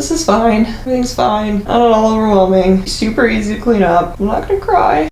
This is fine. Everything's fine. Not at all overwhelming. Super easy to clean up. I'm not gonna cry.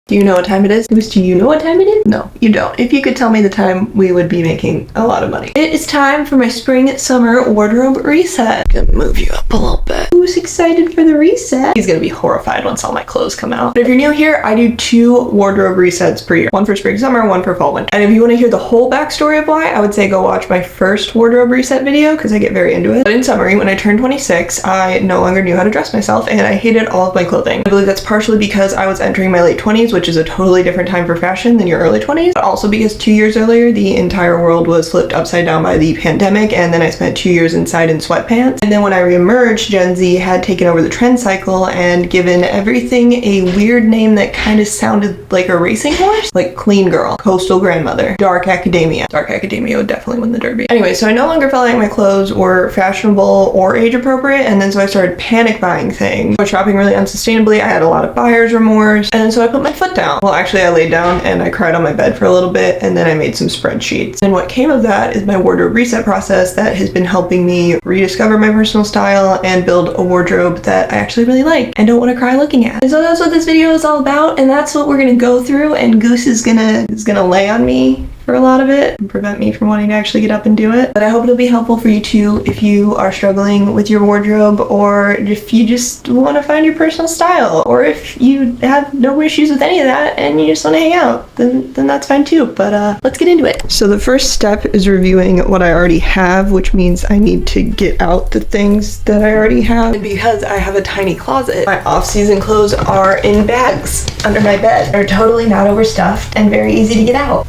Do you know what time it is? Do you know what time it is? No, you don't. If you could tell me the time, we would be making a lot of money. It is time for my spring-summer wardrobe reset. I'm gonna move you up a little bit. Who's excited for the reset? He's gonna be horrified once all my clothes come out. But if you're new here, I do 2 wardrobe resets per year. One for spring-summer, one for fall-winter. And if you want to hear the whole backstory of why, I would say go watch my first wardrobe reset video because I get very into it. But in summary, when I turned 26, I no longer knew how to dress myself and I hated all of my clothing. I believe that's partially because I was entering my late 20s, which is a totally different time for fashion than your early 20s, but also because 2 years earlier, the entire world was flipped upside down by the pandemic, and then I spent 2 years inside in sweatpants. And then when I reemerged, Gen Z had taken over the trend cycle and given everything a weird name that kind of sounded like a racing horse, like clean girl, coastal grandmother, dark academia. Dark academia would definitely win the derby. Anyway, so I no longer felt like my clothes were fashionable or age appropriate, and then so I started panic buying things. I was shopping really unsustainably. I had a lot of buyer's remorse, and then so I put my foot down. Well, actually I laid down and I cried on my bed for a little bit, and then I made some spreadsheets. And what came of that is my wardrobe reset process that has been helping me rediscover my personal style and build a wardrobe that I actually really like and don't want to cry looking at. And so that's what this video is all about, and that's what we're gonna go through, and Goose is gonna lay on me for a lot of it and prevent me from wanting to actually get up and do it. But I hope it'll be helpful for you too if you are struggling with your wardrobe, or if you just want to find your personal style, or if you have no issues with any of that and you just want to hang out, then that's fine too. But let's get into it. So the first step is reviewing what I already have, which means I need to get out the things that I already have. And because I have a tiny closet, my off-season clothes are in bags under my bed. They're totally not overstuffed and very easy to get out.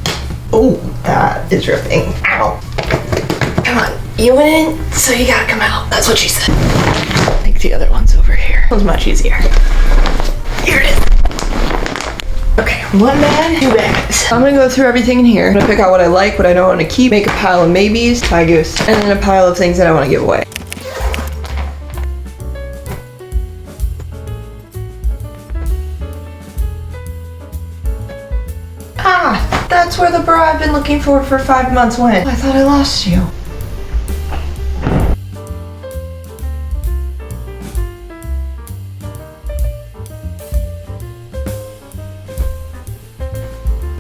Oh, that is ripping. Ow. Come on, you went in, so you gotta come out. That's what she said. I think the other one's over here. That was much easier. Here it is. Okay, 1 bag, 2 bags. I'm gonna go through everything in here. I'm gonna pick out what I like, what I don't want to keep, make a pile of maybes, tie Goose, and then a pile of things that I want to give away. That's where the bra I've been looking for 5 months went. I thought I lost you.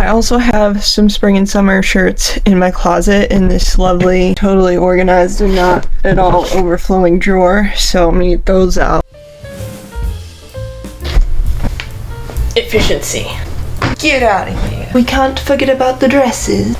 I also have some spring and summer shirts in my closet in this lovely, totally organized and not at all overflowing drawer, so I'm gonna get those out. Efficiency. Get out of here. We can't forget about the dresses.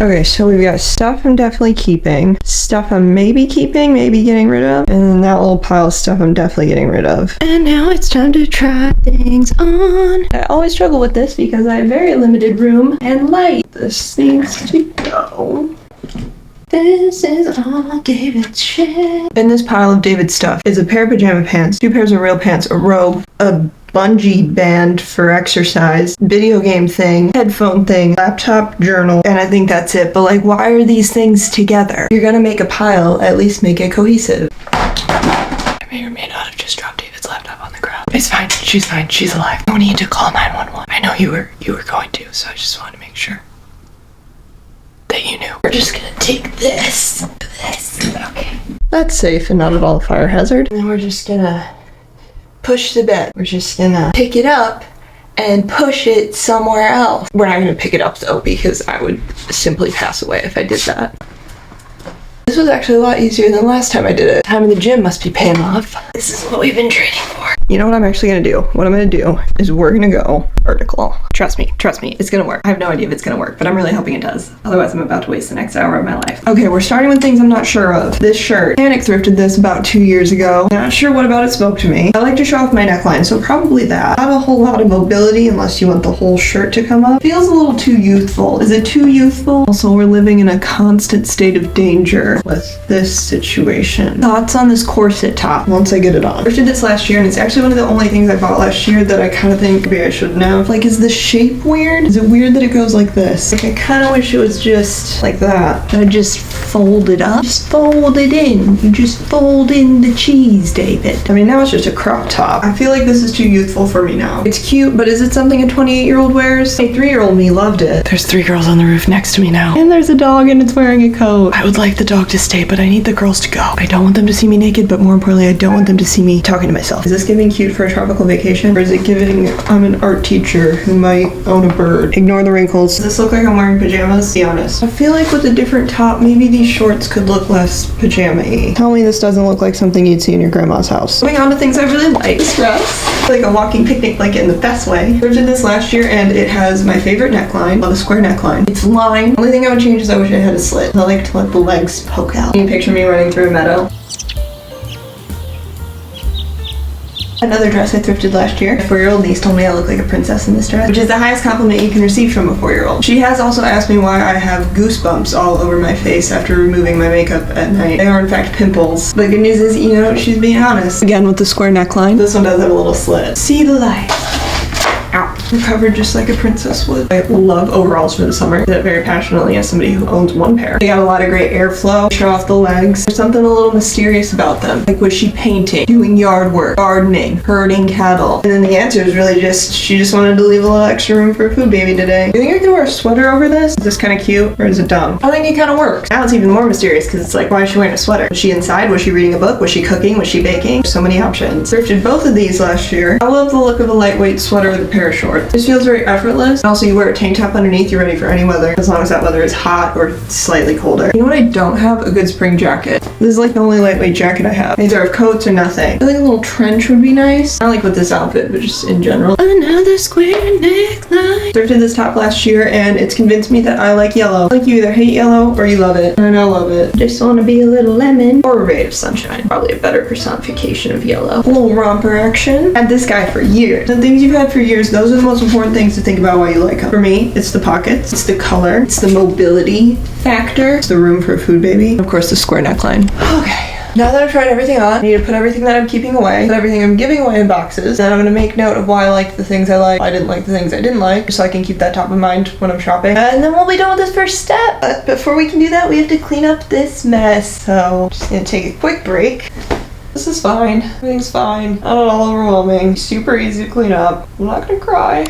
Okay, so we've got stuff I'm definitely keeping, stuff I'm maybe keeping, maybe getting rid of, and then that little pile of stuff I'm definitely getting rid of. And now it's time to try things on. I always struggle with this because I have very limited room and light. This needs to go. This is all David's shit. In this pile of David's stuff is a pair of pajama pants, 2 pairs of real pants, a robe, a bungee band for exercise, video game thing, headphone thing, laptop, journal, and I think that's it. But like, why are these things together? If you're gonna make a pile, at least make it cohesive. I may or may not have just dropped David's laptop on the ground. It's fine, she's alive. No need to call 911. I know you were going to, so I just wanted to make sure that you knew. We're just gonna take this. Okay. That's safe and not at all a fire hazard. And then we're just gonna push the bed. We're just gonna pick it up and push it somewhere else. We're not gonna pick it up though, because I would simply pass away if I did that. This was actually a lot easier than last time I did it. Time in the gym must be paying off. This is what we've been training for. You know what I'm actually gonna do? What I'm gonna do is we're gonna go vertical. Trust me, it's gonna work. I have no idea if it's gonna work, but I'm really hoping it does. Otherwise, I'm about to waste the next hour of my life. Okay, we're starting with things I'm not sure of. This shirt. Panic thrifted this about 2 years ago. Not sure what about it spoke to me. I like to show off my neckline, so probably that. Not a whole lot of mobility unless you want the whole shirt to come up. Feels a little too youthful. Is it too youthful? Also, we're living in a constant state of danger with this situation. Thoughts on this corset top once I get it on. I thrifted this last year, and it's actually one of the only things I bought last year that I kind of think maybe I shouldn't have. Like, is the shape weird? Is it weird that it goes like this? Like, I kind of wish it was just like that. And I just fold it up. Just fold it in. You just fold in the cheese, David. I mean, now it's just a crop top. I feel like this is too youthful for me now. It's cute, but is it something a 28-year-old wears? A 3-year-old me loved it. There's 3 girls on the roof next to me now. And there's a dog and it's wearing a coat. I would like the dog to stay, but I need the girls to go. I don't want them to see me naked, but more importantly, I don't want them to see me talking to myself. Is this giving cute for a tropical vacation? Or is it giving I'm an art teacher who might own a bird? Ignore the wrinkles. Does this look like I'm wearing pajamas? Be honest. I feel like with a different top, maybe these shorts could look less pajama-y. Tell me this doesn't look like something you'd see in your grandma's house. Moving on to things I really like. This dress. Like a walking picnic blanket in the best way. I thrifted this last year and it has my favorite neckline. Love a square neckline. It's lined. Only thing I would change is I wish I had a slit. I like to let the legs poke out. Can you picture me running through a meadow? Another dress I thrifted last year. My 4-year-old niece told me I look like a princess in this dress, which is the highest compliment you can receive from a 4-year-old. She has also asked me why I have goosebumps all over my face after removing my makeup at night. They are in fact pimples. The good news is, you know, she's being honest. Again with the square neckline. This one does have a little slit. See the light. Ow. I'm covered just like a princess would. I love overalls for the summer. I do that very passionately as somebody who owns 1 pair. They got a lot of great airflow, show off the legs. There's something a little mysterious about them. Like, was she painting, doing yard work, gardening, herding cattle? And then the answer is really just, she just wanted to leave a little extra room for a food baby today. You think I could wear a sweater over this? Is this kind of cute or is it dumb? I think it kind of works. Now it's even more mysterious because it's like, why is she wearing a sweater? Was she inside? Was she reading a book? Was she cooking? Was she baking? So many options. Thrifted both of these last year. I love the look of a lightweight sweater with a pair of shorts. This feels very effortless. And also you wear a tank top underneath, you're ready for any weather, as long as that weather is hot or slightly colder. You know what I don't have? A good spring jacket. This is like the only lightweight jacket I have. These are coats or nothing. I feel like a little trench would be nice. Not like with this outfit, but just in general. Another square neckline. Thrifted this top last year and it's convinced me that I like yellow. Like you either hate yellow or you love it. And I love it. Just want to be a little lemon or a ray of sunshine. Probably a better personification of yellow. A little romper action. Had this guy for years. The things you've had for years, those are the most important things to think about why you like them. For me, it's the pockets, it's the color, it's the mobility factor, it's the room for a food baby, and of course the square neckline. Okay. Now that I've tried everything on, I need to put everything that I'm keeping away, put everything I'm giving away in boxes, and I'm going to make note of why I liked the things I liked, why I didn't like the things I didn't like, so I can keep that top of mind when I'm shopping. And then we'll be done with this first step. But before we can do that, we have to clean up this mess. So, just going to take a quick break. This is fine. Everything's fine. Not at all overwhelming. Super easy to clean up. I'm not going to cry.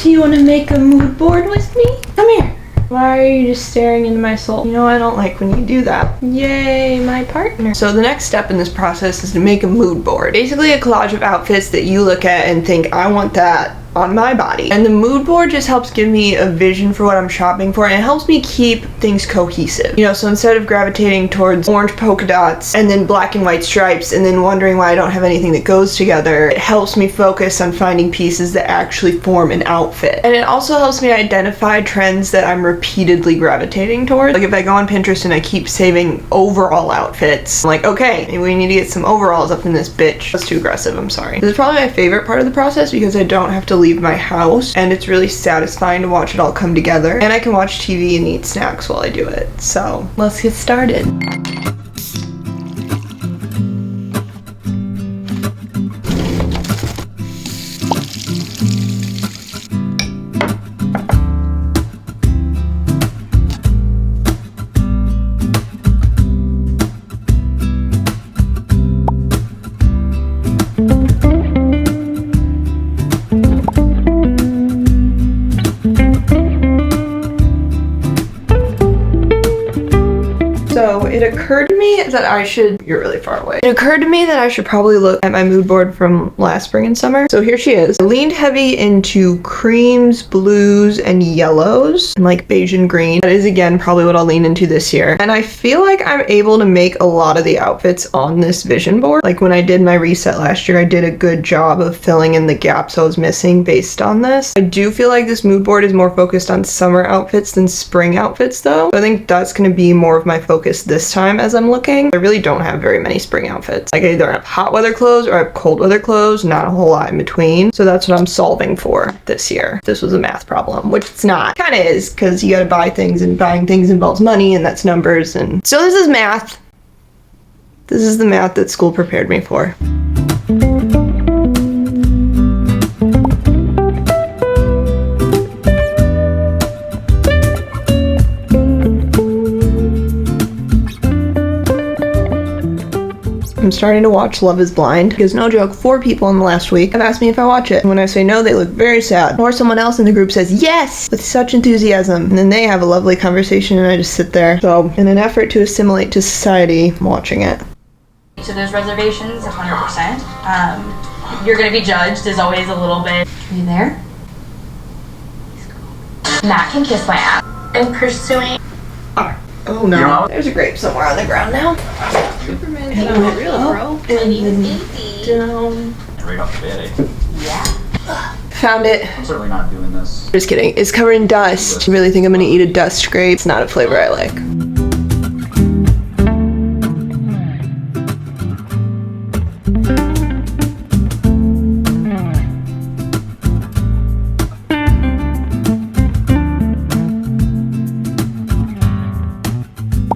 You want to make a mood board with me? Come here. Why are you just staring into my soul? You know I don't like when you do that. Yay, my partner. So the next step in this process is to make a mood board. Basically a collage of outfits that you look at and think, I want that on my body. And the mood board just helps give me a vision for what I'm shopping for, and it helps me keep things cohesive. You know, so instead of gravitating towards orange polka dots and then black and white stripes and then wondering why I don't have anything that goes together, it helps me focus on finding pieces that actually form an outfit. And it also helps me identify trends that I'm repeatedly gravitating towards. Like if I go on Pinterest and I keep saving overall outfits, I'm like, okay, maybe we need to get some overalls up in this bitch. That's too aggressive, I'm sorry. This is probably my favorite part of the process because I don't have to leave my house and it's really satisfying to watch it all come together, and I can watch TV and eat snacks while I do it. So let's get started. So it occurred to to me that I should, you're really far away. It occurred to me that I should probably look at my mood board from last spring and summer. So here she is. I leaned heavy into creams, blues, and yellows, and like beige and green. That is again probably what I'll lean into this year. And I feel like I'm able to make a lot of the outfits on this vision board. Like when I did my reset last year, I did a good job of filling in the gaps I was missing based on this. I do feel like this mood board is more focused on summer outfits than spring outfits though. So I think that's going to be more of my focus this time as I'm looking. I really don't have very many spring outfits. Like I either have hot weather clothes or I have cold weather clothes, not a whole lot in between. So that's what I'm solving for this year. This was a math problem, which it's not. Kind of is, because you gotta buy things and buying things involves money and that's numbers, and so this is math. This is the math that school prepared me for. I'm starting to watch Love is Blind because, no joke, 4 people in the last week have asked me if I watch it. And when I say no, they look very sad. Or someone else in the group says yes with such enthusiasm. And then they have a lovely conversation and I just sit there. So in an effort to assimilate to society, I'm watching it. To those reservations, 100%. You're going to be judged as always a little bit. Are you there? Matt can kiss my ass. And pursuing. Oh no. There's a grape somewhere on the ground now. Superman's not real, bro. And then down. Right off the bed, eh? Yeah. Found it. I'm certainly not doing this. Just kidding. It's covered in dust. I really think I'm gonna eat a dust grape. It's not a flavor I like.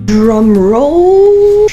Drum roll.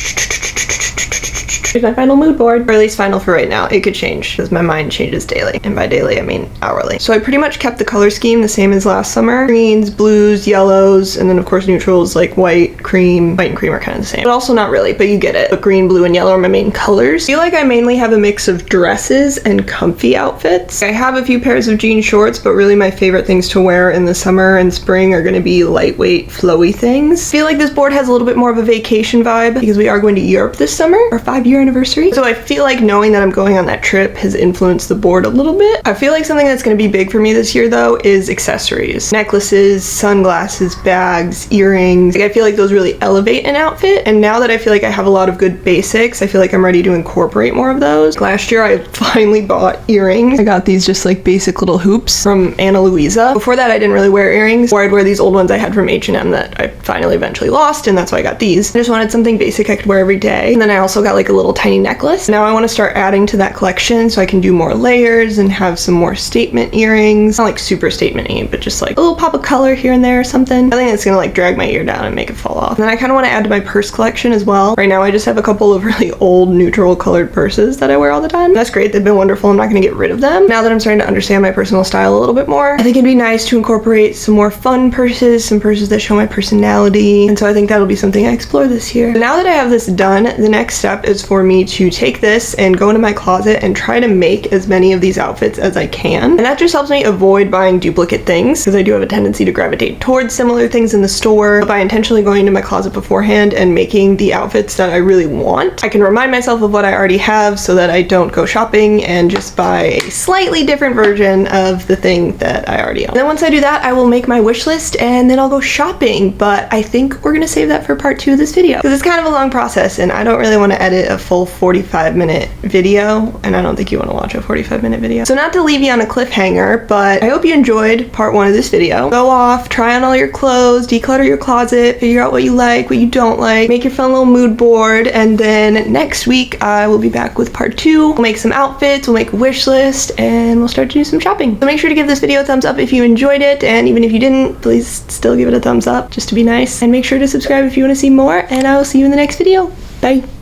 Here's my final mood board, or at least final for right now. It could change because my mind changes daily, and by daily I mean hourly. So I pretty much kept the color scheme the same as last summer. Greens, blues, yellows, and then of course neutrals like white, cream. White and cream are kind of the same, but also not really, but you get it. But green, blue, and yellow are my main colors. I feel like I mainly have a mix of dresses and comfy outfits. I have a few pairs of jean shorts, but really my favorite things to wear in the summer and spring are gonna be lightweight, flowy things. I feel like this board has a little bit more of a vacation vibe because we are going to Europe this summer, our 5-year anniversary. So I feel like knowing that I'm going on that trip has influenced the board a little bit. I feel like something that's going to be big for me this year though is accessories. Necklaces, sunglasses, bags, earrings. Like, I feel like those really elevate an outfit, and now that I feel like I have a lot of good basics, I feel like I'm ready to incorporate more of those. Last year I finally bought earrings. I got these just like basic little hoops from Anna Luisa. Before that I didn't really wear earrings, or I'd wear these old ones I had from H&M that I finally eventually lost, and that's why I got these. I just wanted something basic I could wear every day. And then I also got like a little tiny necklace. Now I want to start adding to that collection so I can do more layers and have some more statement earrings. Not like super statement-y, but just like a little pop of color here and there or something. I think it's gonna like drag my ear down and make it fall off. And then I kind of want to add to my purse collection as well. Right now I just have a couple of really old neutral colored purses that I wear all the time. That's great, they've been wonderful. I'm not gonna get rid of them. Now that I'm starting to understand my personal style a little bit more, I think it'd be nice to incorporate some more fun purses, some purses that show my personality. And so I think that'll be something I explore this year. Now that I have this done, the next step is for me to take this and go into my closet and try to make as many of these outfits as I can. And that just helps me avoid buying duplicate things, because I do have a tendency to gravitate towards similar things in the store. But by intentionally going into my closet beforehand and making the outfits that I really want, I can remind myself of what I already have so that I don't go shopping and just buy a slightly different version of the thing that I already own. And then once I do that, I will make my wish list and then I'll go shopping. But I think we're gonna save that for part 2 of this video, because it's kind of a long process and I don't really want to edit a full 45-minute video, and I don't think you want to watch a 45-minute video. So not to leave you on a cliffhanger, but I hope you enjoyed part 1 of this video. Go off, try on all your clothes, declutter your closet, figure out what you like, what you don't like, make your fun little mood board, and then next week I will be back with part 2. We'll make some outfits, we'll make a wish list, and we'll start to do some shopping. So make sure to give this video a thumbs up if you enjoyed it, and even if you didn't, please still give it a thumbs up just to be nice, and make sure to subscribe if you want to see more, and I will see you in the next video. Bye.